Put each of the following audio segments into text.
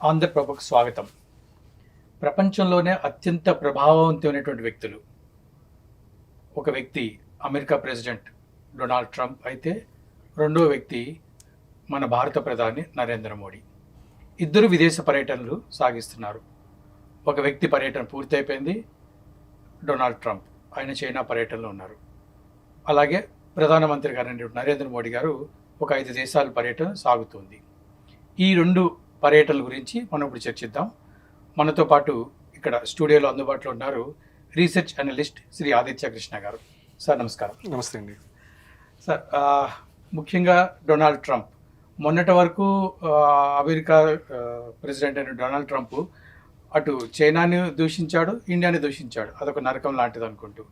ఆంధ్రప్రభకు స్వాగతం. ప్రపంచంలోనే అత్యంత ప్రభావవంతమైనటువంటి వ్యక్తులు, ఒక వ్యక్తి అమెరికా ప్రెసిడెంట్ డొనాల్డ్ ట్రంప్ అయితే, రెండో వ్యక్తి మన భారత ప్రధాని నరేంద్ర మోడీ. ఇద్దరు విదేశ పర్యటనలు సాగిస్తున్నారు. ఒక వ్యక్తి పర్యటన పూర్తయిపోయింది, డొనాల్డ్ ట్రంప్ ఆయన చైనా పర్యటనలో ఉన్నారు. అలాగే ప్రధానమంత్రి గారు నరేంద్ర మోడీ గారు ఒక 5 దేశాల పర్యటన సాగుతుంది. ఈ 2 పర్యటనల గురించి మనం ఇప్పుడు చర్చిద్దాం. మనతో పాటు ఇక్కడ స్టూడియోలో అందుబాటులో ఉన్నారు రీసెర్చ్ అనలిస్ట్ శ్రీ ఆదిత్య కృష్ణ గారు. సార్ నమస్కారం. నమస్తే అండి. సార్, ముఖ్యంగా డొనాల్డ్ ట్రంప్ మొన్నటి వరకు అమెరికా ప్రెసిడెంట్ అయిన డొనాల్డ్ ట్రంప్ అటు చైనాని దూషించాడు, ఇండియాని దూషించాడు, అదొక నరకం లాంటిది అనుకుంటూ.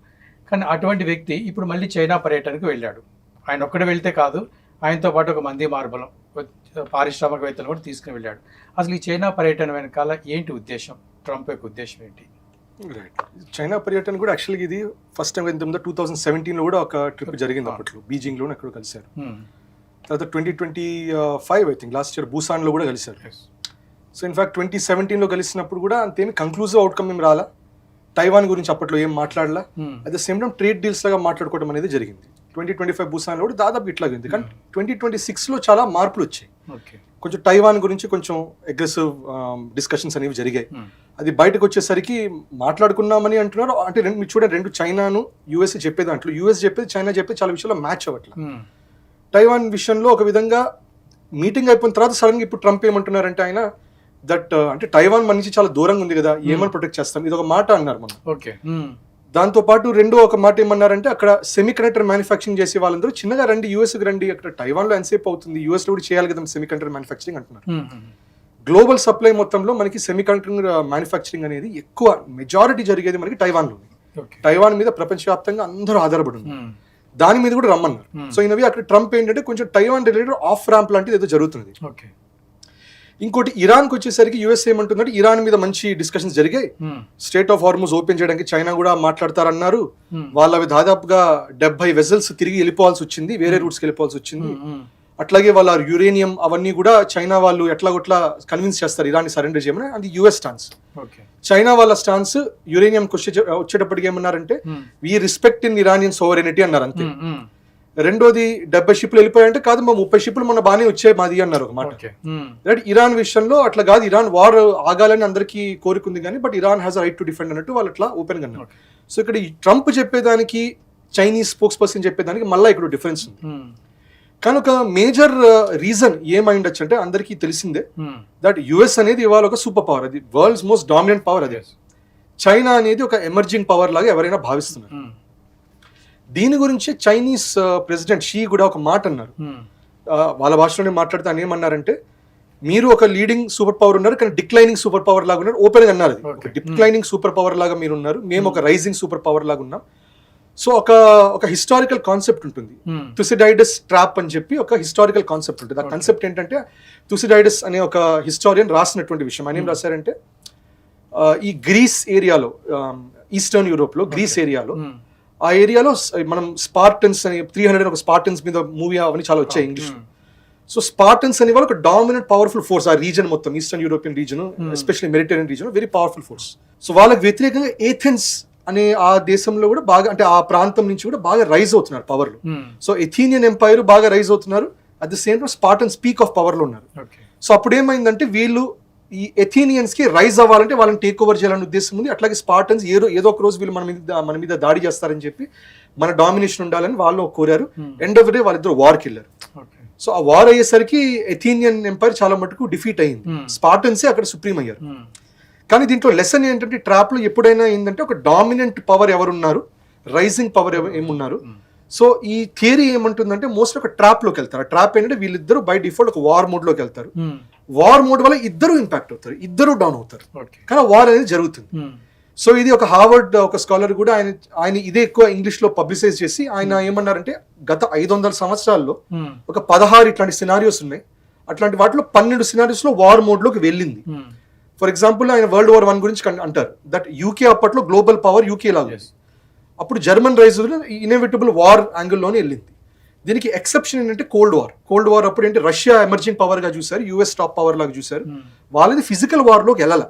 కానీ అటువంటి వ్యక్తి ఇప్పుడు మళ్ళీ చైనా పర్యటనకు వెళ్ళాడు. ఆయన ఒక్కడే వెళ్తే కాదు, ఆయనతో పాటు ఒక మంది మార్బలం పారిశ్రామికవేత్తలు కూడా తీసుకుని వెళ్ళాడు. అసలు ఈ చైనా పర్యటన వెనకాల ఏంటి ఉద్దేశం, ట్రంప్ యొక్క ఉద్దేశం ఏంటి? రైట్, చైనా పర్యటన కూడా యాక్చువల్గా ఇది ఫస్ట్ టైం 2017లో కూడా ఒక ట్రిప్ జరిగింది. అప్పట్లో బీజింగ్లో ఎక్కడ కలిశారు. తర్వాత 2025 ఐ థింక్ లాస్ట్ ఇయర్ బూసాన్లో కూడా కలిశారు. సో ఇన్ఫాక్ట్ 2017లో కలిసినప్పుడు కూడా అంతేమి కంక్లూజివ్ అవుట్కమ్ ఏం రాలా. తైవాన్ గురించి అప్పట్లో ఏం మాట్లాడలా. At the same time trade deals లాగా మాట్లాడుకోవడం అనేది జరిగింది. 2025 బూసాన్లో కూడా దాదాపు ఇట్లాగే ఉంది. కానీ 2026లో చాలా మార్పులు వచ్చాయి. కొంచెం తైవాన్ గురించి కొంచెం అగ్రెసివ్ డిస్కషన్స్ అనేవి జరిగాయి. అది బయటకు వచ్చేసరికి మాట్లాడుకున్నామని అంటున్నారు. అంటే మీరు చూడండి, 2 చైనాను యూఎస్ చెప్పే దాంట్లో యూఎస్ చెప్పేది చైనా చెప్పేది చాలా విషయాల్లో మ్యాచ్ అవ్వట్లేదు. తైవాన్ విషయంలో ఒక విధంగా మీటింగ్ అయిపోయిన తర్వాత సడన్గా ఇప్పుడు ట్రంప్ ఏమంటున్నారంటే ఆయన దట్ అంటే తైవాన్ మన నుంచి చాలా దూరంగా ఉంది కదా, ఏమని ప్రొటెక్ట్ చేస్తాం, ఇది ఒక మాట అన్నారు మనం. దాంతో పాటు రెండో ఒక మాట ఏమన్నారంటే అక్కడ సెమీ కండక్టర్ మ్యానుఫ్యాక్చరింగ్ చేసే వాళ్ళందరూ చిన్నగా రండి, యూఎస్కి రండి, అక్కడ తైవాన్లో ఎంతసేపు అవుతుంది, యూఎస్లో కూడా చేయాలి కదా సెమీ కండక్టర్ మ్యానుఫ్యాక్చరింగ్ అంటున్నారు. గ్లోబల్ సప్లై మొత్తంలో మనకి సెమీ కండక్టర్ మ్యానుఫ్యాక్చరింగ్ అనేది ఎక్కువ మెజారిటీ జరిగేది మనకి తైవాన్లో. తైవాన్ మీద ప్రపంచవ్యాప్తంగా అందరూ ఆధారపడి ఉన్నారు. దాని మీద కూడా రమ్మన్నారు. సో ఇనవి అక్కడ ట్రంప్ ఏంటంటే కొంచెం తైవాన్ రిలేటెడ్ ఆఫ్ ర్యాంప్ లాంటిది ఏదో జరుగుతుంది. ఇంకోటి ఇరాన్కి వచ్చేసరికి యూఎస్ ఏమంటుందంటే ఇరాన్ మీద మంచి డిస్కషన్స్ జరిగాయి. స్టేట్ ఆఫ్ హార్మోజ్ ఓపెన్ చేయడానికి చైనా కూడా మాట్లాడతారన్నారు. వాళ్ళవి దాదాపుగా 70 వెజల్స్ తిరిగి వెళ్ళిపోవాల్సి వచ్చింది, వేరే రూట్స్కి వెళ్ళిపోవాల్సి వచ్చింది. అట్లాగే వాళ్ళ యురేనియం అవన్నీ కూడా చైనా వాళ్ళు ఎట్లాగొట్లా కన్విన్స్ చేస్తారు ఇరాన్ని సరెండర్ చేయమని. అది యూఎస్ స్టాన్స్. చైనా వాళ్ళ స్టాన్స్ యురేనియం వచ్చేటప్పటికి ఏమన్నారంటే వీ రెస్పెక్ట్ ఇన్ ఇరానియన్ సోవరెనిటీ అన్నారు అంతే. రెండోది 70 షిప్లు వెళ్ళిపోయాయంటే కాదు, మా 30 షిప్లు మొన్న బాగానే వచ్చాయి మాది అన్నారు ఒక మాట. రైట్, ఇరాన్ విషయంలో అట్లా కాదు, ఇరాన్ వార్ ఆగాలని అందరికీ కోరుకుంది కానీ but Iran has right to defend అన్నట్టు వాళ్ళు అట్లా ఓపెన్ గా అన్నారు. సో ఇక్కడ ఈ ట్రంప్ చెప్పేదానికి చైనీస్ స్పోక్స్ పర్సన్ చెప్పేదానికి మళ్ళీ ఇక్కడ డిఫరెన్స్ ఉంది. కానీ ఒక మేజర్ రీజన్ ఏమై ఉండొచ్చు అంటే అందరికీ తెలిసిందే దట్ యుఎస్ అనేది ఇవాళ ఒక సూపర్ పవర్, అది వరల్డ్స్ మోస్ట్ డామినెంట్ పవర్. అదే చైనా అనేది ఒక ఎమర్జింగ్ పవర్ లాగా ఎవరైనా భావిస్తున్నారు. దీని గురించి చైనీస్ ప్రెసిడెంట్ షీ కూడా ఒక మాట అన్నారు. వాళ్ళ భాషలోనే మాట్లాడితే ఆయన ఏమన్నారంటే మీరు ఒక లీడింగ్ సూపర్ పవర్ ఉన్నారు కానీ డిక్లైనింగ్ సూపర్ పవర్ లాగా ఉన్నారు. ఓపెన్ గా అన్నారు, ఒక డిక్లైనింగ్ సూపర్ పవర్ లాగా మీరు ఉన్నారు, మేము ఒక రైజింగ్ సూపర్ పవర్ లాగా ఉన్నాం. సో ఒక హిస్టారికల్ కాన్సెప్ట్ ఉంటుంది, థుసిడైడస్ ట్రాప్ అని చెప్పి ఒక హిస్టారికల్ కాన్సెప్ట్ ఉంటుంది. ఆ కాన్సెప్ట్ ఏంటంటే థుసిడైడస్ అనే ఒక హిస్టారియన్ రాసినటువంటి విషయం. ఆయన ఏం రాశారంటే ఈ గ్రీస్ ఏరియాలో, ఈస్టర్న్ యూరోప్ లో గ్రీస్ ఏరియాలో, ఆ ఏరియాలో మనం స్పార్టన్స్ అని 300 ఒక స్పార్టన్స్ మీద మూవీ అవన్నీ చాలా వచ్చాయి ఇంగ్లీష్. సో స్పార్టన్స్ అనే వాళ్ళు ఒక డామినెంట్ పవర్ఫుల్ ఫోర్స్ ఆ రీజన్ మొత్తం, eastern European reason, especially Mediterranean reason, very powerful force. So వాళ్ళకి వ్యతిరేకంగా ఏథెన్స్ అనే ఆ దేశంలో కూడా బాగా, అంటే ఆ ప్రాంతం నుంచి కూడా బాగా రైజ్ అవుతున్నారు పవర్ లో. సో ఎథీనియన్ ఎంపైర్ బాగా రైజ్ అవుతున్నారు, at the same time Spartans peak of power లో ఉన్నారు. సో అప్పుడు ఏమైందంటే వీళ్ళు ఈ ఎథీనియన్స్ కి రైజ్ అవ్వాలంటే వాళ్ళని టేక్ ఓవర్ చేయాలనే ఉద్దేశం ఉంది. అట్లాగే స్పార్టన్స్ ఏదో ఒక రోజు వీళ్ళు మన మీద దాడి చేస్తారని చెప్పి మన డామినేషన్ ఉండాలని వాళ్ళు కోరారు. ఎండ్ ఆఫ్ డే వాళ్ళిద్దరు వార్కి వెళ్ళారు. సో ఆ వార్ అయ్యేసరికి ఎథీనియన్ ఎంపైర్ చాలా మటుకు డిఫీట్ అయింది, స్పార్టన్సే అక్కడ సుప్రీం అయ్యారు. కానీ దీంట్లో లెసన్ ఏంటంటే ట్రాప్ లో ఎప్పుడైనా ఏంటంటే ఒక డామినెంట్ పవర్ ఎవరున్నారు, రైజింగ్ పవర్ ఏమున్నారు. సో ఈ థియరీ ఏమంటుందంటే మోస్ట్ ఒక ట్రాప్ లోకి వెళ్తారు. ఆ ట్రాప్ ఏంటంటే వీళ్ళిద్దరు బై డిఫాల్ట్ ఒక వార్ మోడ్ లోకి వెళ్తారు. వార్ మోడ్ వల్ల ఇద్దరు ఇంపాక్ట్ అవుతారు, ఇద్దరు డౌన్ అవుతారు, కానీ వార్ అనేది జరుగుతుంది. సో ఇది ఒక హార్వర్డ్ ఒక స్కాలర్ కూడా ఆయన ఇదే ఎక్కువ ఇంగ్లీష్ లో పబ్లిసైజ్ చేసి ఆయన ఏమన్నారంటే గత 500 సంవత్సరాల్లో ఒక 16 ఇట్లాంటి సినారియోస్ ఉన్నాయి. అట్లాంటి వాటిలో 12 సినారియోస్ లో వార్ మోడ్ లోకి వెళ్ళింది. ఫర్ ఎగ్జాంపుల్ ఆయన వరల్డ్ వార్ 1 గురించి అంటారు దట్ యూకే అప్పట్లో గ్లోబల్ పవర్ యూకే లాగా, అప్పుడు జర్మన్ రైజ్ ఇన్ఎవిటబుల్ వార్ యాంగిల్లోనే వెళ్ళింది. దీనికి ఎక్సెప్షన్ ఏంటంటే కోల్డ్ వార్ అప్పుడు ఏంటి రష్యా ఎమర్జింగ్ పవర్ గా చూసారు, యుఎస్ టాప్ పవర్ లాగా చూసారు. వాళ్ళది ఫిజికల్ వార్ లోకి వెళ్ళాల,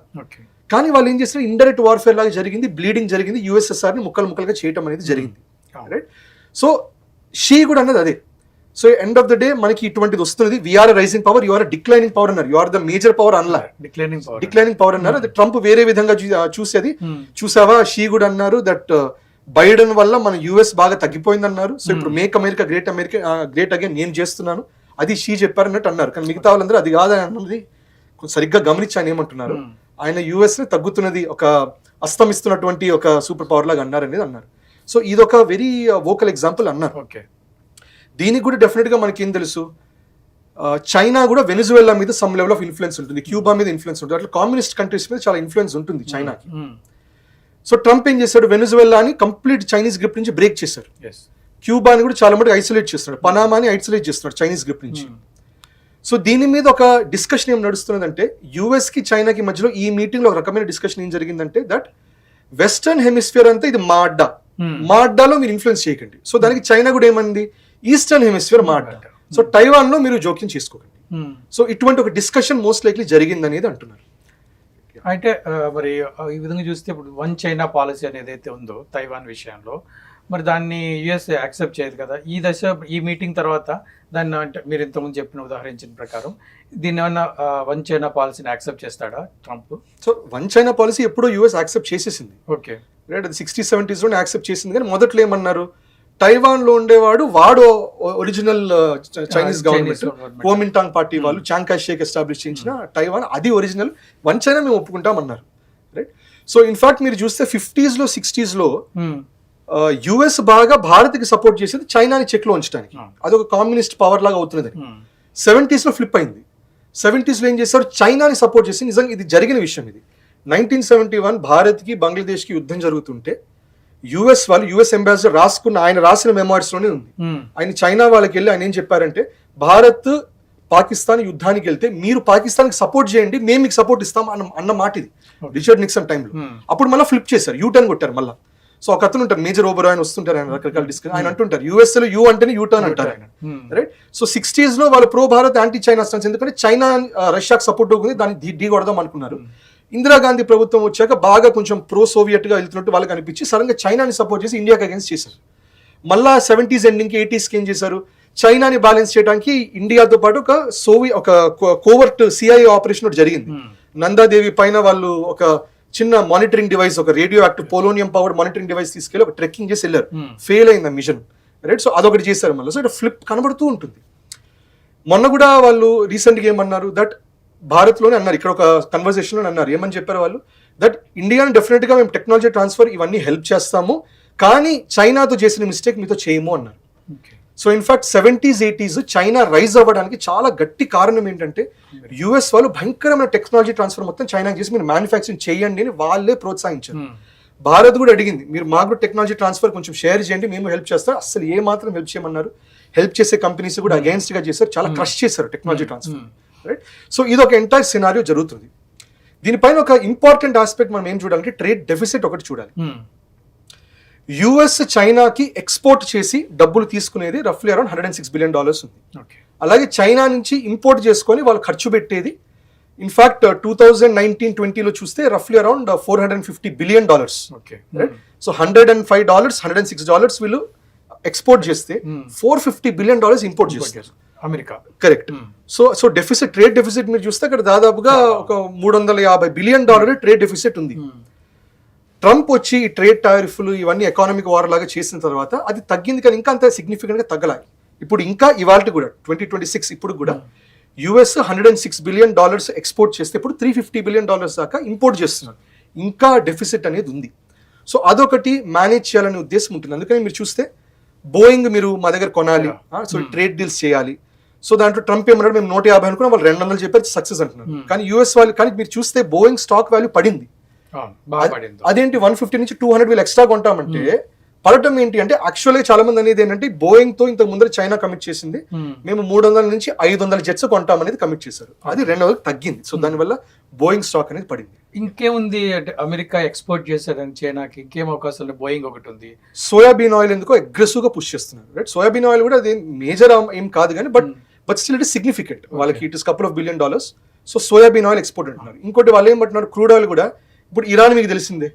కానీ వాళ్ళు ఏం చేస్తారు ఇండైరెక్ట్ వార్ఫేర్ లాగా జరిగింది, బ్లీడింగ్ జరిగింది, యుఎస్ఎస్ఆర్ ని ముక్కలుగా చేయటం అనేది జరిగింది. రైట్, సో షీ కూడా అన్నది అదే. So end of the day మనకి ఇటువంటిది వస్తుంది, we are rising power, you are declining power అన్నారు, యూఆర్ ద మేజర్ పవర్ అన్లా, డిక్లైనింగ్ పవర్ అన్నారు. అది ట్రంప్ వేరే విధంగా చూసేది. చూసావా, షీ కూడా అన్నారు దట్ బైడెన్ వల్ల మన యుఎస్ బాగా తగ్గిపోయింది అన్నారు. సో ఇప్పుడు మేక్ అమెరికా గ్రేట్ అగైన్ నేను చేస్తున్నాను, అది షీ చెప్పారు అన్నట్టు అన్నారు. కానీ మిగతా వాళ్ళందరూ అది కాదని అన్నది సరిగ్గా గమనించి ఆయన ఏమంటున్నారు, ఆయన యుఎస్ ని తగ్గుతున్నది, ఒక అస్తమిస్తున్నటువంటి ఒక సూపర్ పవర్ లాగా అన్నారు అనేది అన్నారు. సో ఇది ఒక వెరీ వోకల్ ఎగ్జాంపుల్ అన్నారు. దీనికి కూడా డెఫినెట్ గా మనకి ఏం తెలుసు, చైనా కూడా వెనిజువేలా మీద సమ్ లెవెల్ ఆఫ్ ఇన్ఫ్లుయెన్స్ ఉంటుంది, క్యూబా మీద ఇన్ఫ్లుయెన్స్ ఉంటుంది, అట్లా కమ్యూనిస్ట్ కంట్రీస్ మీద చాలా ఇన్ఫ్లుయెన్స్ ఉంటుంది చైనాకి. సో ట్రంప్ ఏం చేశాడు, వెనిజువేలాని కంప్లీట్ చైనీస్ గ్రిప్ నుంచి బ్రేక్ చేశారు, క్యూబాని కూడా చాలా మటుకు ఐసోలేట్ చేస్తున్నాడు, పనామాని ఐసోలేట్ చేస్తున్నాడు చైనీస్ గ్రిప్ నుంచి. సో దీని మీద ఒక డిస్కషన్ ఏం నడుస్తున్నదంటే, యుఎస్ కి చైనాకి మధ్యలో ఈ మీటింగ్ లో ఒక రకమైన డిస్కషన్ ఏం జరిగిందంటే, దట్ వెస్టర్న్ హెమిస్ఫియర్ అంతా ఇది మా అడ్డాలో మీరు ఇన్ఫ్లుయెన్స్ చేయకండి. సో దానికి చైనా కూడా ఏమంది, ఈస్టర్న్ హెమిస్ఫియర్ మా అడ్డా, సో టైవాన్ లో మీరు జోక్యం చేసుకోకండి. సో ఇటువంటి ఒక డిస్కషన్ మోస్ట్ లైక్లీ జరిగింది అనేది అంటున్నారు. అంటే మరి ఈ విధంగా చూస్తే ఇప్పుడు వన్ చైనా పాలసీ అనేది అయితే ఉందో తైవాన్ విషయంలో, మరి దాన్ని యుఎస్ యాక్సెప్ట్ చేయదు కదా. ఈ మీటింగ్ తర్వాత దాన్ని, అంటే మీరు ఇంతకుముందు చెప్పిన ఉదాహరించిన ప్రకారం దీన్ని ఏమన్నా వన్ చైనా పాలసీని యాక్సెప్ట్ చేస్తాడా Trump? So one China policy ఎప్పుడో యుఎస్ యాక్సెప్ట్ చేసేసింది. ఓకే, రైట్, అది 60s 70s లోనే యాక్సెప్ట్ చేసింది. కానీ మొదట్లో ఏమన్నారు, టైవాన్ లో ఉండేవాడు వాడు ఒరిజినల్ చైనీస్ గవర్నమెంట్, కుమింటాంగ్ పార్టీ వాళ్ళు చాంగ్ కాయ్ షేక్ ఎస్టాబ్లిష్ చేయించిన టైవాన్, అది ఒరిజినల్, వన్ చైనా మేము ఒప్పుకుంటాం అన్నారు. రైట్, సో ఇన్ఫాక్ట్ మీరు చూస్తే 50s లో 60s లో యుఎస్ బాగా భారత్ కి సపోర్ట్ చేసేది చైనాని చెక్ లో ఉంచడానికి, అదొక కమ్యూనిస్ట్ పవర్ లాగా అవుతున్నది. 70s లో ఫ్లిప్ అయింది. 70s లో ఏం చేశారు, చైనాని సపోర్ట్ చేసి, నిజంగా ఇది జరిగిన విషయం. ఇది 1971 భారత్ కి బంగ్లాదేశ్ కి యుద్ధం జరుగుతుంటే యుఎస్ అంబాసిడర్ ఆయన రాసిన మెమోయిర్స్ లోనే ఉంది. ఆయన చైనా వాళ్ళకి వెళ్ళి ఆయన ఏం చెప్పారంటే, భారత్ పాకిస్తాన్ యుద్ధానికి వెళ్తే మీరు పాకిస్తాన్ కి సపోర్ట్ చేయండి, మేము మీకు సపోర్ట్ ఇస్తాం అన్న మాట ఇది రిచర్డ్ నిక్సన్ టైంలో. అప్పుడు మళ్ళీ ఫ్లిప్ చేశారు, యూటర్న్ కొట్టారు మళ్ళీ. సో ఒక అతను ఉంటారు, మేజర్ ఓబెరాయ్ వస్తుంటారు, ఆయన రకరకాల డిస్కషన్, ఆయన అంటుంటారు యుఎస్ లో యూ అంటేనే యూటర్న్ అంటారు ఆయన. రైట్, సో 60s లో వాళ్ళు pro Bharat anti China stance, ఎందుకంటే చైనా రష్యాకి సపోర్ట్ ఉంది, దాన్ని ఢీ కొడదాం అనుకున్నారు. ఇందిరాగాంధీ ప్రభుత్వం వచ్చాక బాగా కొంచెం ప్రో సోవియట్ గా వెళ్తున్నట్టు వాళ్ళకి అనిపించి సడన్ గా చైనాని సపోర్ట్ చేసి ఇండియాకి అగేన్స్ట్ చేశారు. మళ్ళా 70s ఎండింగ్ కి 80s కి ఏం చేశారు, చైనాని బ్యాలెన్స్ చేయడానికి ఇండియాతో పాటు ఒక కోవర్ట్ సిఐఏ ఆపరేషన్ ఒకటి జరిగింది. నందాదేవి పైన వాళ్ళు ఒక చిన్న మానిటరింగ్ డివైస్, ఒక radio active polonium power monitoring device తీసుకెళ్లి ఒక ట్రెక్కింగ్ చేసి వెళ్ళారు, ఫెయిల్ అయింది ఆ మిషన్. రైట్, సో అదొకటి చేశారు మళ్ళీ. సో ఇట్లా ఫ్లిప్ కనబడుతూ ఉంటుంది. మొన్న కూడా వాళ్ళు రీసెంట్ గా ఏమన్నారు, దట్ భారత్ లోనే అన్నారు, ఇక్కడ ఒక కన్వర్సేషన్ లో అన్నారు, ఏమని చెప్పారు వాళ్ళు, దట్ ఇండియాని డెఫినెట్ గా మేము టెక్నాలజీ ట్రాన్స్ఫర్ ఇవన్నీ హెల్ప్ చేస్తాము, కానీ చైనాతో చేసిన మిస్టేక్ మీతో చేయము అన్నారు. So in fact 70s 80s China rise అవ్వడానికి చాలా గట్టి కారణం ఏంటంటే, యుఎస్ వాళ్ళు భయంకరమైన టెక్నాలజీ ట్రాన్స్ఫర్ మొత్తం చైనాకి చేసి మీరు మ్యానుఫ్యాక్చరింగ్ చేయండి అని వాళ్ళే ప్రోత్సహించారు. భారత్ కూడా అడిగింది, మీరు మాకు టెక్నాలజీ ట్రాన్స్ఫర్ కొంచెం షేర్ చేయండి, మేము హెల్ప్ చేస్తాం. అసలు ఏ మాత్రం హెల్ప్ చేయమన్నారు, హెల్ప్ చేసే కంపెనీస్ కూడా అగేన్స్ట్ గా చేశారు, చాలా క్రష్ చేశారు టెక్నాలజీ ట్రాన్స్ఫర్. రైట్, సో ఇది ఒక ఎంటైర్ సినారియో జరుగుతుంది. దీనిపైన ఒక ఇంపార్టెంట్ ఆస్పెక్ట్ మనం ఏం చూడాలంటే, ట్రేడ్ డెఫిసిట్ ఒకటి చూడాలి. యుఎస్ చైనాకి ఎక్స్పోర్ట్ చేసి డబ్బులు తీసుకునేది రఫ్లీ అరౌండ్ $106 బిలియన్ ఉంది. అలాగే చైనా నుంచి ఇంపోర్ట్ చేసుకొని వాళ్ళు ఖర్చు పెట్టేది, ఇన్ఫాక్ట్ 2019-20 చూస్తే రఫ్లీ అరౌండ్ $450 బిలియన్. సో $105 $106 వీళ్ళు ఎక్స్పోర్ట్ చేస్తే $450 బిలియన్ ఇంపోర్ట్ చేస్తారు America. Correct. So deficit, trade deficit మీరు చూస్తే అక్కడ దాదాపుగా ఒక $350 బిలియన్ ట్రేడ్ డెఫిసిట్ ఉంది. ట్రంప్ వచ్చి ఈ ట్రేడ్ టారిఫ్లు ఇవన్నీ ఎకానమిక్ వార్ లాగా చేసిన తర్వాత అది తగ్గింది, కానీ ఇంకా అంత సిగ్నిఫికెంట్ గా తగ్గలేదు. ఇప్పుడు ఇంకా ఇవాళ కూడా 2026 ఇప్పుడు కూడా యుఎస్ $106 బిలియన్ ఎక్స్పోర్ట్ చేస్తే ఇప్పుడు $350 బిలియన్ దాకా ఇంపోర్ట్ చేస్తున్నారు. ఇంకా డెఫిసిట్ అనేది ఉంది. సో అదొకటి మేనేజ్ చేయాలనే ఉద్దేశం ఉంటుంది. అందుకని మీరు చూస్తే బోయింగ్ మీరు మా దగ్గర కొనాలి, సో ట్రేడ్ డీల్స్ చేయాలి. సో దాంట్లో ట్రంప్ ఏమన్నాడు, మేము 150 అనుకున్నాం, వాళ్ళు 200 చెప్పారు, సక్సెస్ అంటున్నారు. కానీ యుఎస్ వాళ్ళు, కానీ మీరు చూస్తే బోయింగ్ స్టాక్ వాల్యూ పడింది. అదేంటి 150 నుంచి 200 వీళ్ళు ఎక్స్ట్రా కొంటామంటే పడటం ఏంటి అంటే, యాక్చువల్గా చాలా మంది అనేది ఏంటంటే, బోయింగ్ తో ఇంతకు ముందర చైనా కమిట్ చేసింది, మేము 300 నుంచి 500 జెట్స్ కొంటామనేది కమిట్ చేశారు, అది 200 తగ్గింది. సో దానివల్ల బోయింగ్ స్టాక్ అనేది పడింది. ఇంకేముంది అంటే అమెరికా ఎక్స్పోర్ట్ చేశారని చైనాకి ఇంకేం అవకాశాలు? బోయింగ్ ఒకటి ఉంది. సోయాబీన్ ఆయిల్ ఎందుకో అగ్రెసివ్ గా పుష్ చేస్తున్నారు, రైట్? సోయాబీన్ ఆయిల్ కూడా అది మేజర్ ఏం కాదు కానీ but still it is significant. వాళ్ళకి it is couple of billion dollars. So soybean oil export అంటున్నారు. ఇంకోటి వాళ్ళు ఏమంటున్నారు, క్రూడ్ ఆయిల్ కూడా ఇప్పుడు ఇరాన్ మీకు తెలిసిందే,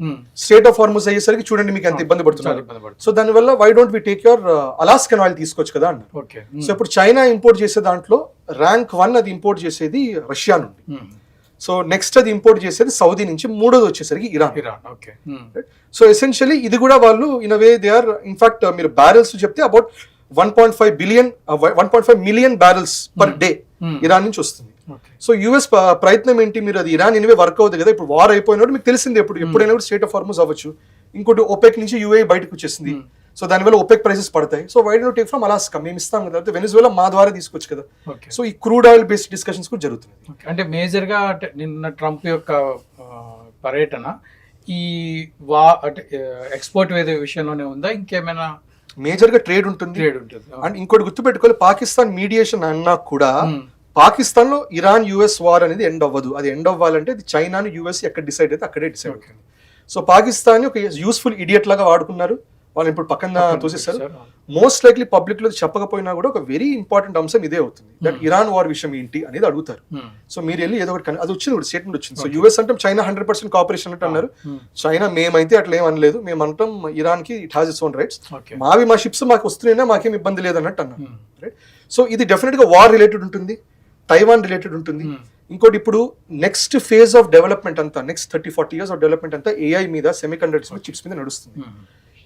స్టేట్ ఆఫ్ హార్మజ్ అయ్యేసరికి చూడండి మీకు ఎంత ఇబ్బంది పడుతున్నారు. సో దానివల్ల why don't we take your Alaskan oil తీసుకోవచ్చు కదా అన్నారు. సో ఇప్పుడు చైనా ఇంపోర్ట్ చేసే దాంట్లో ర్యాంక్ 1 అది ఇంపోర్ట్ చేసేది రష్యా నుండి. సో నెక్స్ట్ అది ఇంపోర్ట్ చేసేది సౌదీ నుంచి, మూడోది వచ్చేసరికి ఇరాన్. సో ఎసెన్షియలీ ఇది కూడా వాళ్ళు in away they are in fact మీరు బ్యారెల్స్ చెప్తే about 1.5 million barrels per day Iran నుంచి వస్తుంది. సో యుఎస్ ప్రయత్నం ఏంటి, మీరు అది ఇరాన్ ఇన్వే వర్క్ అవుతుంది కదా, ఇప్పుడు వార్ అయిపోయినప్పుడు మీకు తెలిసింది ఎప్పుడైనా కూడా స్టేట్ ఆఫ్ హార్మజ్ అవ్వచ్చు. ఇంకోటి OPEC నుంచి యుఏ బయటకు వచ్చేసింది. సో దానివల్ల OPEC ప్రైసెస్ పడతాయి. So why don't take from Alaska, మేము ఇస్తాం కదా, వెనిజువేలా మా ద్వారా తీసుకోవచ్చు కదా. సో ఈ క్రూడ్ ఆయిల్ బేస్డ్ డిస్కషన్స్ కూడా జరుగుతున్నాయి. అంటే మేజర్ గా నిన్న ట్రంప్ యొక్క పర్యటన ఈ ఎక్స్పోర్ట్ విషయంలోనే ఉందా, ఇంకేమైనా? మేజర్ గా ట్రేడ్ ఉంటుంది. అండ్ ఇంకోటి గుర్తుపెట్టుకోవాలి, పాకిస్తాన్ మీడియేషన్ అన్నా కూడా పాకిస్తాన్ లో ఇరాన్ US వార్ అనేది ఎండ్ అవ్వదు. అది ఎండ్ అవ్వాలంటే అది చైనాను US ఎక్కడ డిసైడ్ అయితే అక్కడే డిసైడ్ అవుతుంది. సో పాకిస్తాన్ ఒక యూస్ఫుల్ ఇడియట్ లాగా వాడుకున్నారు, వాళ్ళు ఇప్పుడు పక్కన తోసేస్తారు. మోస్ట్ లైక్లీ పబ్లిక్ లో చెప్పకపోయినా కూడా ఒక వెరీ ఇంపార్టెంట్ అంశం ఇదే అవుతుంది, దట్ ఇరాన్ వార్ విషయం ఏంటి అనేది అడుగుతారు. సో మీరు వెళ్ళి ఏదో ఒకటి అది వచ్చింది, స్టేట్మెంట్ వచ్చింది. సో US అంటే చైనా 100% కోఆపరేషన్ అంటే అన్నారు. చైనా మేమైతే అట్లా ఏం అనలేదు, మేము అంటాం ఇరాన్ కి it has its own rights, మా షిప్స్ మాకు వస్తున్నాయినా మాకేం ఇబ్బంది లేదు అన్నట్టు అన్నారు, రైట్? సో ఇది డెఫినెట్ గా వార్ రిలేటెడ్ ఉంటుంది, తైవాన్ రిలేటెడ్ ఉంటుంది. ఇంకోటి ఇప్పుడు నెక్స్ట్ ఫేజ్ ఆఫ్ డెవలప్మెంట్ అంతా, నెక్స్ట్ 30-40 years ఆఫ్ డెవలప్మెంట్ అంతా AI మీద, సెమీకండక్టర్స్ మీద, చిప్స్ మీద నడుస్తుంది.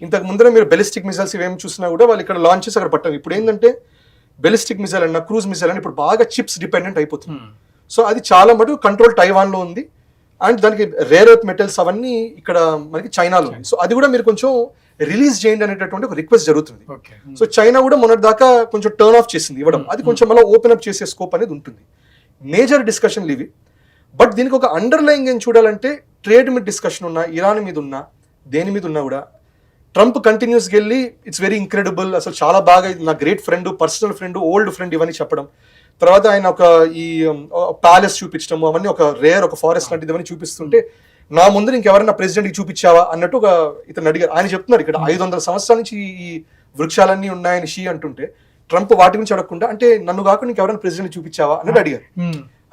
ఇంతకు ముందర మీరు బెలిస్టిక్ మిసైల్స్ ఇవేం చూసినా కూడా వాళ్ళు ఇక్కడ లాంచ్ చేసి అక్కడ పట్టారు. ఇప్పుడు ఏంటంటే బెలిస్టిక్ మిసైల్ అన్న, క్రూజ్ మిసైల్ అని ఇప్పుడు బాగా చిప్స్ డిపెండెంట్ అయిపోతుంది. సో అది చాలా మటుకు కంట్రోల్ టైవాన్ లో ఉంది. అండ్ దానికి రేర్ ఎర్త్ మెటల్స్ అవన్నీ ఇక్కడ మనకి చైనాలో ఉంది. సో అది కూడా మీరు కొంచెం రిలీజ్ చేయండి అనేటటువంటి ఒక రిక్వెస్ట్ జరుగుతుంది. సో చైనా కూడా మొన్నటి దాకా కొంచెం టర్న్ ఆఫ్ చేసింది ఇవ్వడం, అది కొంచెం మళ్ళీ ఓపెన్ అప్ చేసే స్కోప్ అనేది ఉంటుంది. మేజర్ డిస్కషన్లు ఇవి. బట్ దీనికి ఒక అండర్లైన్ ఏం చూడాలంటే, ట్రేడ్ మీద డిస్కషన్ ఉన్నా, ఇరాన్ మీద ఉన్నా, దేని మీద ఉన్నా కూడా ట్రంప్ కంటిన్యూస్గా వెళ్ళి ఇట్స్ వెరీ ఇంక్రెడిబుల్, అసలు చాలా బాగా, నా great friend, personal friend, old friend ఇవన్నీ చెప్పడం. తర్వాత ఆయన ఒక ఈ ప్యాలెస్ చూపించడం, అవన్నీ ఒక రేర్, ఒక ఫారెస్ట్ లాంటిది ఇవన్నీ చూపిస్తుంటే, నా ముందు ఇంకెవరైనా ప్రెసిడెంట్కి చూపించావా అన్నట్టు ఒక ఇతను అడిగారు. ఆయన చెప్తున్నారు ఇక్కడ 500 సంవత్సరాల నుంచి ఈ వృక్షాలన్నీ ఉన్నాయని షీ అంటుంటే, ట్రంప్ వాటి గురించి అడగకుండా అంటే నన్ను కాకుండా ఇంకెవరైనా ప్రెసిడెంట్ చూపించావా అన్నట్టు అడిగారు.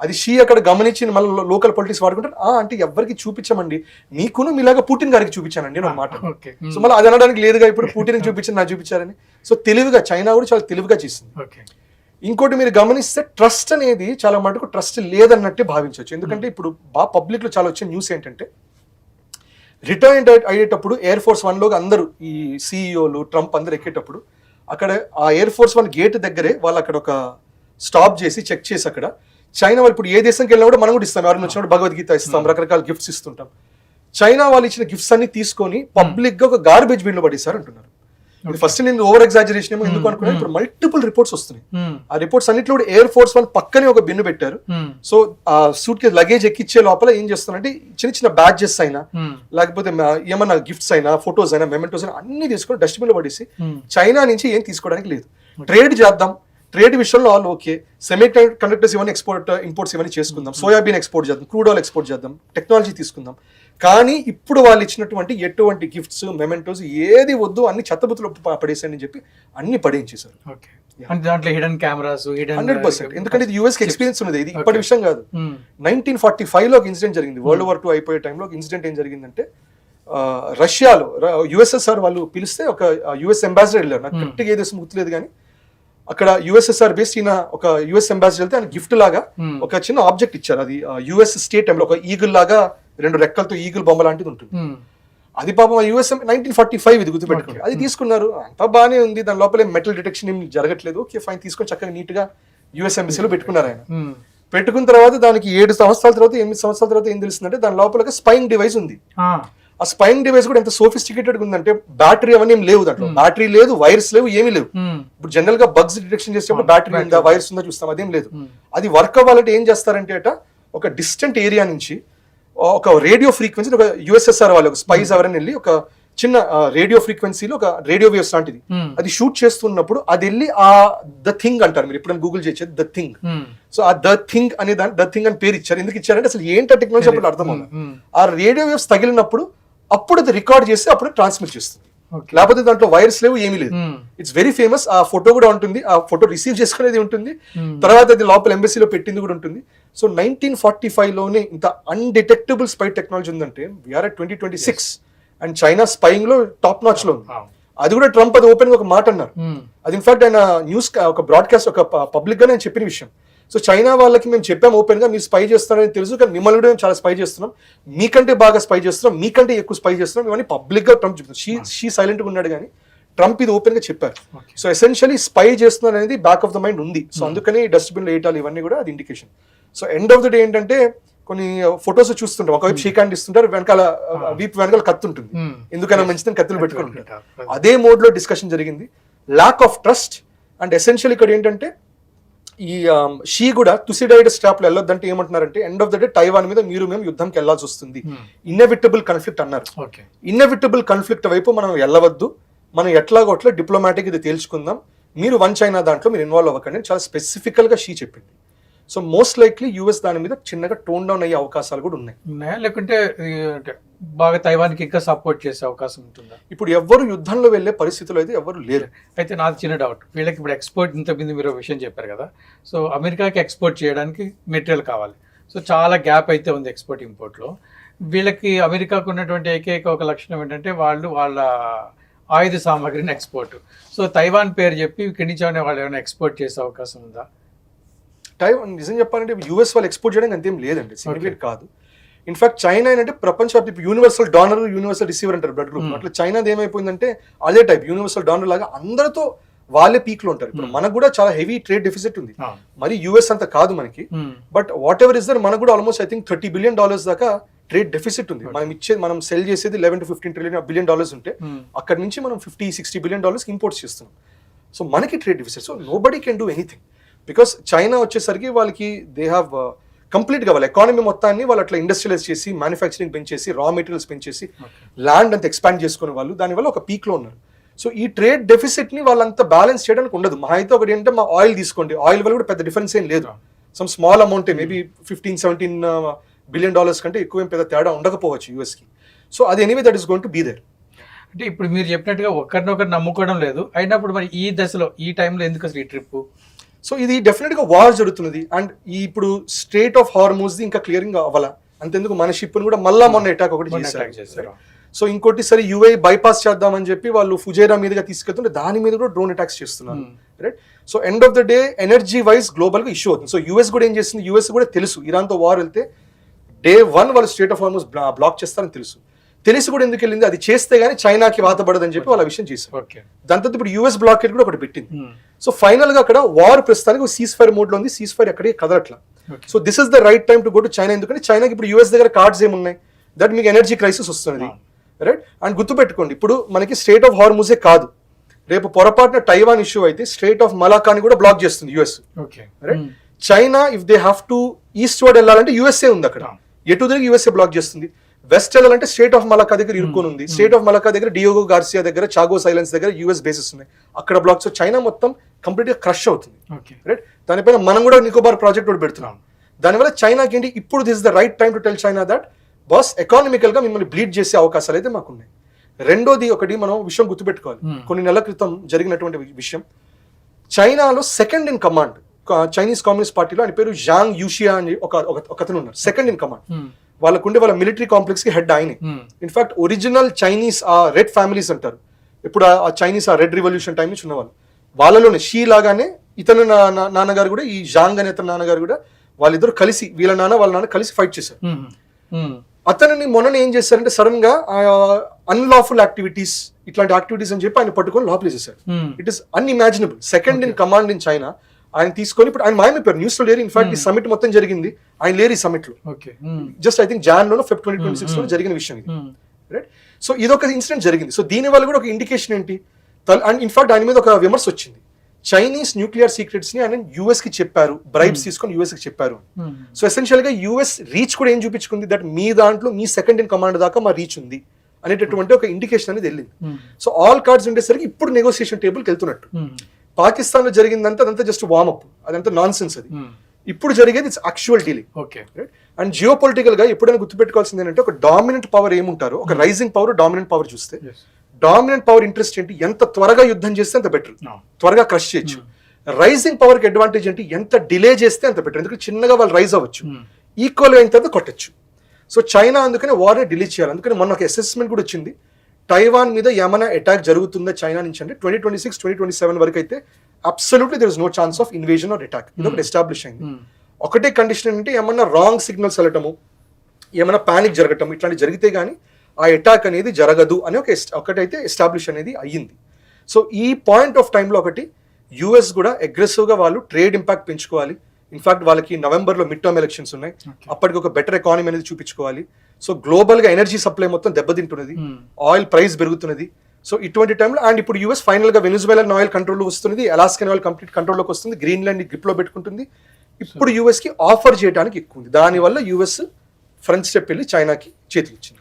అది షీ అక్కడ గమనించి మళ్ళీ లోకల్ పొలిటిక్స్ వాడుకుంటారు. అంటే ఎవరికి చూపించమండి, మీకును మీలాగా పుటిన్ గారికి చూపించానండి నా మాట. సో మళ్ళీ అది అనడానికి లేదుగా, ఇప్పుడు పుటిన్కి చూపించాను, నాకు చూపించారని. సో తెలివిగా చైనా కూడా చాలా తెలివిగా చేసింది. ఇంకోటి మీరు గమనిస్తే ట్రస్ట్ అనేది చాలా మటుకు ట్రస్ట్ లేదన్నట్టే భావించవచ్చు. ఎందుకంటే ఇప్పుడు బాగా పబ్లిక్ లో చాలా వచ్చే న్యూస్ ఏంటంటే, రిటైర్డ్ అయ్యేటప్పుడు ఎయిర్ ఫోర్స్ 1లోకి అందరూ ఈ CEOలు ట్రంప్ అందరు ఎక్కేటప్పుడు అక్కడ ఆ ఎయిర్ ఫోర్స్ 1 గేట్ దగ్గరే వాళ్ళు అక్కడ ఒక స్టాప్ చేసి చెక్ చేసి, అక్కడ చైనా వాళ్ళు ఇప్పుడు ఏ దేశంకి వెళ్ళినా కూడా మనం కూడా ఇస్తాం, ఎవరైనా వచ్చినప్పుడు భగవద్గీత ఇస్తాం, రకరకాల గిఫ్ట్స్ ఇస్తుంటాం. చైనా వాళ్ళు ఇచ్చిన గిఫ్ట్స్ అన్ని తీసుకొని పబ్లిక్ గా ఒక గార్బేజ్ బిన్ లో పడేశారు అంటున్నారు. ఇది ఫస్ట్ నేను ఓవర్ ఎగ్జాజరేషన్ ఏమో ఎందుకు అనుకున్నాను, ఇప్పుడు మల్టిపుల్ రిపోర్ట్స్ వస్తున్నాయి. ఆ రిపోర్ట్స్ అన్నిట్లో కూడా ఎయిర్ ఫోర్స్ 1 పక్కనే ఒక బిన్ను పెట్టారు. సో ఆ సూట్ కేసు లగేజ్ ఎక్కిచ్చే లోపల ఏం చేస్తున్నారంటే, చిన్న చిన్న బ్యాడ్జెస్ అయినా, లేకపోతే ఏమన్నా గిఫ్ట్స్ అయినా, ఫొటోస్ అయినా, మెమెంటోస్ అయినా అన్ని తీసుకొని డస్ట్బిన్ లో పడేసి, చైనా నుంచి ఏం తీసుకోవడానికి లేదు. ట్రేడ్ చేద్దాం, ట్రేడ్ విషయంలో ఆల్ ఓకే, సెమీ కండక్టర్స్ ఇవన్నీ ఇంపోర్ట్స్ ఇవన్నీ చేసుకుందాం, సోయాబీన్ ఎక్స్పోర్ట్ చేద్దాం, క్రూడ్ ఆయిల్ ఎక్స్పోర్ట్ చేద్దాం, టెక్నాలజీ తీసుకుందాం. కానీ ఇప్పుడు వాళ్ళు ఇచ్చినటువంటి ఎటువంటి గిఫ్ట్స్, మెమెంటోస్ ఏది వద్దు, అన్ని చెత్తబుత్తులో పడేసాయని చెప్పి అన్ని పడేయించేశారు. దాంట్లో హిడెన్ కెమెరాస్ 100%. ఎందుకంటే ఇది US కి ఎక్స్పీరియన్స్ ఉన్నది, ఇది ఇప్పటి విషయం కాదు. 1945లో ఒక ఇన్సిడెంట్ జరిగింది, World War II అయిపోయే టైంలో ఒక ఇన్సిడెంట్ ఏం జరిగిందంటే, రష్యాలో USSR వాళ్ళు పిలిస్తే ఒక US అంబాసిడర్ వెళ్ళారు, నాకు కరెక్ట్గా ఏ దేశం గుర్తులేదు కానీ, అక్కడ USSR బేస్డ్ ఈయన ఒక US అంబాసిడర్ వెళ్తే ఆయన గిఫ్ట్ లాగా ఒక చిన్న ఆబ్జెక్ట్ ఇచ్చారు. అది US స్టేట్ టైంలో ఒక ఈగుల్ లాగా 2 రెక్కలతో ఈగుల్ బొమ్మ లాంటిది ఉంటుంది. అది పాపం US 1945 ఇది గుర్తుపెట్టుకోండి. అది తీసుకున్నారు, అంతా బాగానే ఉంది, దాని లోపల మెటల్ డిటెక్షన్ ఏం జరగట్లేదు, ఓకే ఫైన్, తీసుకొని చక్కగా నీట్ గా US ఎంబసీలో పెట్టుకున్నారు. ఆయన పెట్టుకున్న తర్వాత దానికి 7 సంవత్సరాల తర్వాత 8 సంవత్సరాల తర్వాత ఏం తెలిసిందంటే, దాని లోపల స్పైయింగ్ డివైస్ ఉంది. ఆ స్పైయింగ్ డివైస్ కూడా ఎంత సోఫిస్టికేటెడ్ ఉందంటే, బ్యాటరీ అవన్నీ ఏం లేవు దాంట్లో, బ్యాటరీ లేదు, వైర్స్ లేవు, ఏమీ లేవు. ఇప్పుడు జనరల్ గా బగ్స్ డిటెక్షన్ చేసేటప్పుడు బ్యాటరీ ఉందా, వైర్స్ ఉందా చూస్తాం, అదేం లేదు. అది వర్క్ అవ్వాలంటే ఏం చేస్తారంటే అట, ఒక డిస్టెంట్ ఏరియా నుంచి ఒక రేడియో ఫ్రీక్వెన్సీ, ఒక USSR వాళ్ళు ఒక స్పైస్ ఎవరైనా వెళ్ళి ఒక చిన్న రేడియో ఫ్రీక్వెన్సీలో ఒక రేడియో వేవ్స్ లాంటిది అది షూట్ చేస్తున్నప్పుడు అది వెళ్ళి ఆ ద థింగ్ అంటారు, మీరు ఎప్పుడైనా గూగుల్ చేసేది ద థింగ్. సో ఆ ద థింగ్ అనే దాన్ని ద థింగ్ అని పేరు ఇచ్చారు. ఎందుకు ఇచ్చారంటే అసలు ఏంటో టెక్నాలజీ అప్పుడు అర్థం అవుతుంది. ఆ రేడియో వేవ్స్ తగిలినప్పుడు అప్పుడు అది రికార్డ్ చేసి అప్పుడు ట్రాన్స్మిట్ చేస్తుంది. లేకపోతే దాంట్లో వైర్స్ లేవు, ఏమీ లేదు. It's very famous. ఆ ఫోటో కూడా ఉంటుంది, ఆ ఫోటో రిసీవ్ చేసుకునేది ఉంటుంది, తర్వాత అది లోపల ఎంబసీలో పెట్టింది కూడా ఉంటుంది. సో 1945 లోనే ఇంత అన్డిటెక్టబుల్ స్పై టెక్నాలజీ ఉందంటే we are at 2026 and China spying లో టాప్ నాచ్ లో ఉంది. అది కూడా ట్రంప్ అది ఓపెన్ గా ఒక మాట అన్నారు. అది ఇన్ఫాక్ట్ ఆయన న్యూస్ ఒక బ్రాడ్కాస్ట్ ఒక పబ్లిక్ గా నేను చెప్పిన విషయం. సో చైనా వాళ్ళకి మేము చెప్పాము ఓపెన్ గా, మీరు స్పై చేస్తున్నారని తెలుసు, కానీ మిమ్మల్ని కూడా మేము చాలా స్పై చేస్తున్నాం, మీకంటే బాగా స్పై చేస్తున్నాం, మీకంటే ఎక్కువ స్పై చేస్తున్నాం, ఇవన్నీ పబ్లిక్ గా ట్రంప్ చెప్తున్నారు. షీ సైలెంట్ గా ఉన్నాడు కానీ ట్రంప్ ఇది ఓపెన్ గా చెప్పారు. సో ఎసెన్షియలీ స్పై చేస్తున్నారు అనేది బ్యాక్ ఆఫ్ ద మైండ్ ఉంది. సో అందుకని డస్ట్బిన్ లో వేయటాలు ఇవన్నీ కూడా అది indication. So end of the day ఏంటంటే కొన్ని ఫొటోస్ చూస్తుంటారు, ఒకవైపు షేక్ హ్యాండ్ ఇస్తుంటారు, వెనకాల వీపు వెనకాల కత్తి ఉంటుంది, ఎందుకైనా మంచిదని కత్తులు పెట్టుకుని ఉంటారు. అదే మోడ్ లో డిస్కషన్ జరిగింది. Lack of trust and essential ఇక్కడ ఏంటంటే ఈ షీ కూడా తుసిడైడ్ స్టాప్ లో వెళ్ళొద్దంటే ఏమంటున్నారంటే end of the day Taiwan మీద మీరు మేము యుద్ధంకి వెళ్లాల్సి వస్తుంది, ఇన్నెవిటబుల్ కాన్ఫ్లిక్ట్ అన్నారు. ఇన్నెవిటబుల్ కాన్ఫ్లిక్ట్ వైపు మనం వెళ్ళవద్దు, మనం ఎట్లాగో అట్లా డిప్లొమాటిక్ ఇది తేల్చుకుందాం, మీరు వన్ చైనా దాంట్లో మీరు ఇన్వాల్వ్ అవ్వకండి చాలా స్పెసిఫికల్ గా షీ చెప్పింది. సో మోస్ట్ లైక్లీ యూఎస్ దాని మీద చిన్నగా టోన్ డౌన్ అయ్యే అవకాశాలు కూడా ఉన్నాయి. లేకుంటే బాగా తైవాన్కి ఇంకా సపోర్ట్ చేసే అవకాశం ఉంటుందా? ఇప్పుడు ఎవరు యుద్ధంలో వెళ్ళే పరిస్థితులు అయితే ఎవరు లేరు. అయితే నాది చిన్న డౌట్, వీళ్ళకి ఇప్పుడు ఎక్స్పోర్ట్ ఇంతకుముందు మీరు విషయం చెప్పారు కదా, సో అమెరికాకి ఎక్స్పోర్ట్ చేయడానికి మెటీరియల్ కావాలి. సో చాలా గ్యాప్ అయితే ఉంది ఎక్స్పోర్ట్ ఇంపోర్ట్లో. వీళ్ళకి అమెరికాకు ఉన్నటువంటి ఏకైక ఒక లక్షణం ఏంటంటే వాళ్ళ ఆయుధ సామాగ్రిని ఎక్స్పోర్ట్. సో తైవాన్ పేరు చెప్పి ఇక్కడి నుంచి వాళ్ళు ఏమైనా ఎక్స్పోర్ట్ చేసే అవకాశం ఉందా? టైవాన్ నిజం చెప్పాలంటే యూఎస్ వాళ్ళు ఎక్స్పోర్ట్ చేయడానికి అంతేం లేదండి, సిగ్నిఫికెంట్ కాదు. ఇన్ఫాక్ట్ చైనా ఏంటంటే ప్రపంచ యూనివర్సల్ డోనర్, యూనివర్సల్ రిసీవర్ అంటారు బ్లడ్ గ్రూప్. అట్లా చైనాది ఏమైపోయిందంటే అదే టైప్ యూనివర్సల్ డోనర్ లాగా అందరితో వాళ్ళే పీక్ లో ఉంటారు. ఇప్పుడు మనకు కూడా చాలా హెవీ ట్రేడ్ డెఫిసిట్ ఉంది, మరి యూఎస్ అంత కాదు మనకి, but whatever is there మనకు కూడా ఆల్మోస్ట్ ఐ థింక్ $30 బిలియన్ దాకా ట్రేడ్ డెఫిసిట్ ఉంది. మనం సెల్ చేసేది $11 to 15 బిలియన్ ఉంటే అక్కడ నుంచి మనం $50-60 బిలియన్ ఇంపోర్ట్స్ చేస్తున్నాం. సో మనకి trade deficit. So nobody can do anything because China వచ్చేసరికి వాళ్ళకి దే హ్యావ్ కంప్లీట్ గా వాళ్ళ ఎకానమీ మొత్తాన్ని వాళ్ళు అట్లా ఇండస్ట్రియలైజ్ చేసి మ్యానుఫ్యాక్చరింగ్ పెంచేసి రా మెటీరియల్స్ పెంచేసి ల్యాండ్ అంతా ఎక్స్పాండ్ చేసుకునే వాళ్ళు దానివల్ల ఒక పీక్ లో ఉన్నారు. సో ఈ ట్రేడ్ డెఫిసిట్ ని వాళ్ళంతా బ్యాలెన్స్ చేయడానికి ఉండదు. మా అయితే ఒకటి ఏంటంటే మా ఆయిల్ తీసుకోండి, ఆయిల్ వల్ల కూడా పెద్ద డిఫరెన్స్ ఏం లేదు, some small amount maybe $15-17 billion కంటే ఎక్కువ పెద్ద తేడా ఉండకపోవచ్చు యూఎస్ కి. సో అది anyway that is going to be there. అంటే ఇప్పుడు మీరు చెప్పినట్టుగా ఒకరినొకరు నమ్ముకోవడం లేదు అయినప్పుడు మరి ఈ దశలో ఈ టైంలో ఎందుకు అసలు ఈ ట్రిప్? సో ఇది డెఫినెట్ గా వార్ జరుగుతున్నది అండ్ ఇప్పుడు స్ట్రేట్ ఆఫ్ హార్మోజ్ ది ఇంకా క్లియరింగ్ అవ్వాల, అంతెందుకు మన షిప్ ని కూడా మళ్ళా మొన్న అటాక్ ఒకటి చేశారు. సో ఇంకోటి సరే యుఏ బైపాస్ చేద్దామని చెప్పి వాళ్ళు ఫుజైరా మీదుగా తీసుకెళ్తుంటే దాని మీద కూడా డ్రోన్ అటాక్స్ చేస్తున్నారు, right? So end of the day energy wise global గా ఇష్యూ అవుతుంది. సో యూఎస్ కూడా ఏం చేస్తుంది, యూఎస్ కూడా తెలుసు ఇరాన్తో వార్ వెళ్తే Day 1 వాళ్ళు స్ట్రేట్ ఆఫ్ హార్మోజ్ బ్లాక్ చేస్తారని తెలిసి కూడా ఎందుకు వెళ్ళింది, అది చేస్తే గానీ చైనాకి వాతపడదని చెప్పి వాళ్ళ విషయం చేశారు. దాంతో ఇప్పుడు యూఎస్ బ్లాకెట్ కూడా ఒకటి పెట్టింది. సో ఫైనల్ గా అక్కడ వార్ ప్రస్తుతానికి సీజ్ ఫైర్ మోడ్ లో ఉంది, సీజ్ ఫైర్ ఎక్కడికి కదలట్లా. So this is the right time to go to China, ఎందుకంటే చైనాకి ఇప్పుడు యూఎస్ దగ్గర కార్డ్స్ ఏమున్నాయి, దట్ మీకు ఎనర్జీ క్రైసిస్ వస్తుంది, రైట్? అండ్ గుర్తుపెట్టుకోండి ఇప్పుడు మనకి స్ట్రేట్ ఆఫ్ హార్మోజే కాదు, రేపు పొరపాటున టైవాన్ ఇష్యూ అయితే స్ట్రేట్ ఆఫ్ మలాకాని కూడా బ్లాక్ చేస్తుంది US, right? China if they have to eastward వెళ్ళాలంటే యూఎస్ఏ ఉంది అక్కడ, ఎటు దగ్గర యూఎస్ఏ బ్లాక్ చేస్తుంది. వెస్ట్ వెళ్ళాలంటే స్టేట్ ఆఫ్ మలక్కా దగ్గర ఇరుక్కొని ఉంది, స్టేట్ ఆఫ్ మలక్కా దగ్గర డియోగో గార్సియా దగ్గర చాగోస్ ఐలాండ్స్ దగ్గర యూఎస్ బేసెస్ ఉన్నాయి, అక్కడ బ్లాక్స్. సో చైనా మొత్తం కంప్లీట్ గా క్రష్ అవుతుంది, రైట్? దానిపైన మనం కూడా నికోబార్ ప్రాజెక్ట్ కూడా పెడుతున్నాం. దానివల్ల చైనాకి ఏంటి, ఇప్పుడు this the right time to tell China that boss economical గా మిమ్మల్ని బ్లీడ్ చేసే అవకాశాలు అయితే మాకున్నాయి. రెండోది ఒకటి మనం విషయం గుర్తుపెట్టుకోవాలి, కొన్ని నెలల క్రితం జరిగినటువంటి విషయం, చైనాలో second in command Chinese communist పార్టీలో ఆయన పేరు జాంగ్ యూషియా అని ఒకతను ఉన్నారు, సెకండ్ ఇన్ కమాండ్. వాళ్ళకుండే వాళ్ళ మిలిటరీ కాంప్లెక్స్ కి హెడ్ ఆయనే. ఇన్ఫాక్ట్ ఒరిజినల్ చైనీస్ ఆ రెడ్ ఫ్యామిలీస్ అంటారు, ఇప్పుడు ఆ చైనీస్ ఆ రెడ్ రివల్యూషన్ టైం నుంచి ఉన్నవాళ్ళు, వాళ్ళలోనే షీ లాగానే ఇతను నాన్నగారు కూడా, ఈ జాంగ్ అనే ఇతని నాన్నగారు కూడా, వాళ్ళిద్దరు కలిసి వీళ్ళ నాన్న కలిసి ఫైట్ చేశారు. అతనిని మొన్న ఏం చేశారంటే సడన్ గా అన్లాఫుల్ యాక్టివిటీస్ ఇట్లాంటి యాక్టివిటీస్ అని చెప్పి ఆయన పట్టుకొని లోపలేసేసారు. It is unimaginable. Second in command in China ఆయన తీసుకొని ఇప్పుడు ఆయన మాయమైపోయారు, న్యూస్ లో లేరు. ఇన్ఫాక్ట్ ఈ సమిట్ మొత్తం జరిగింది, ఆయన లేరు ఈ సమిట్ లో. జస్ట్ ఐ థింక్ జాన్ లోనో Feb 2026 లో జరిగిన విషయం ఇది, రైట్? సో ఇదొక ఇన్సిడెంట్ జరిగింది. సో దీని వల్ల కూడా ఒక ఇండికేషన్ ఏంటి, అండ్ ఇన్ఫాక్ట్ ఆయన మీద ఒక విమర్శ వచ్చింది, చైనీస్ న్యూక్లియర్ సీక్రెట్స్ ని ఆయన యూఎస్ కి చెప్పారు, బ్రైబ్స్ తీసుకొని యూఎస్ కి చెప్పారు. సో ఎసెన్షియల్ గా యూఎస్ రీచ్ కూడా ఏం చూపించుకుంది, దట్ మీ దాంట్లో మీ సెకండ్ ఇన్ కమాండ్ దాకా మా రీచ్ ఉంది అనేటటువంటి ఒక ఇండికేషన్ అనేది వెళ్ళింది. సో ఆల్ కార్డ్స్ ఉండేసరికి ఇప్పుడు నెగోసియేషన్ టేబుల్కి వెళ్తున్నట్టు. పాకిస్తాన్ లో జరిగిందంతా అదంతా జస్ట్ వార్మప్, అదంతా నాన్ సెన్స్. అది ఇప్పుడు జరిగేది it's actual dealing. And geo political గా ఎప్పుడైనా గుర్తుపెట్టుకోవాల్సింది ఏంటంటే, ఒక డామినెంట్ పవర్ ఏముంటారో, ఒక రైజింగ్ పవర్, డామినెంట్ పవర్ చూస్తే, డామినెంట్ పవర్ ఇంట్రెస్ట్ ఏంటి, ఎంత త్వరగా యుద్ధం చేస్తే అంత బెటర్, త్వరగా క్రష్ చేయొచ్చు. రైజింగ్ పవర్ కి అడ్వాంటేజ్ ఏంటి, ఎంత డిలే చేస్తే అంత బెటర్, ఎందుకంటే చిన్నగా వాళ్ళు రైజ్ అవ్వచ్చు, ఈక్వల్ అయిన తర్వాత కొట్టచ్చు. సో చైనా అందుకని వార్ని డిలే చేయాలి. అందుకని మొన్న ఒక అసెస్మెంట్ కూడా వచ్చింది, తైవాన్ మీద ఏమైనా అటాక్ జరుగుతుందా చైనా నుంచి అంటే 2026, 2027 వరకు అయితే absolutely there is no chance of invasion or attack. ఇది ఒకటి ఎస్టాబ్లిష్ అయింది. ఒకటే కండిషన్ ఏంటంటే, ఏమన్నా రాంగ్ సిగ్నల్స్ వెళ్ళటము, ఏమైనా పానిక్ జరగటం, ఇట్లాంటి జరిగితే కానీ ఆ అటాక్ అనేది జరగదు అని ఒకటైతే ఎస్టాబ్లిష్ అనేది అయ్యింది. సో ఈ పాయింట్ ఆఫ్ టైంలో ఒకటి యూఎస్ కూడా అగ్రెసివ్గా వాళ్ళు ట్రేడ్ ఇంపాక్ట్ పెంచుకోవాలి. ఇన్ఫాక్ట్ వాళ్ళకి నవంబర్లో మిడ్ టర్మ్ ఎలక్షన్స్ ఉన్నాయి, అప్పటికి ఒక బెటర్ ఎకానమీ అనేది చూపించుకోవాలి. సో గ్లోబల్గా ఎనర్జీ సప్లై మొత్తం దెబ్బతింటున్నది, ఆయిల్ ప్రైస్ పెరుగుతున్నది. సో ఇటువంటి టైంలో అండ్ ఇప్పుడు యూఎస్ ఫైనల్గా వెనిజువేలన్ ఆయిల్ కంట్రోల్లో వస్తుంది, అలాస్కన్ ఆయిల్ కంప్లీట్ కంట్రోల్లోకి వస్తుంది, గ్రీన్లాండ్ గ్రిప్లో పెట్టుకుంటుంది. ఇప్పుడు యూఎస్కి ఆఫర్ చేయడానికి ఎక్కువ ఉంది. దానివల్ల యూఎస్ ఫ్రంట్ స్టెప్ వెళ్ళి చైనాకి చేతికి ఇచ్చింది.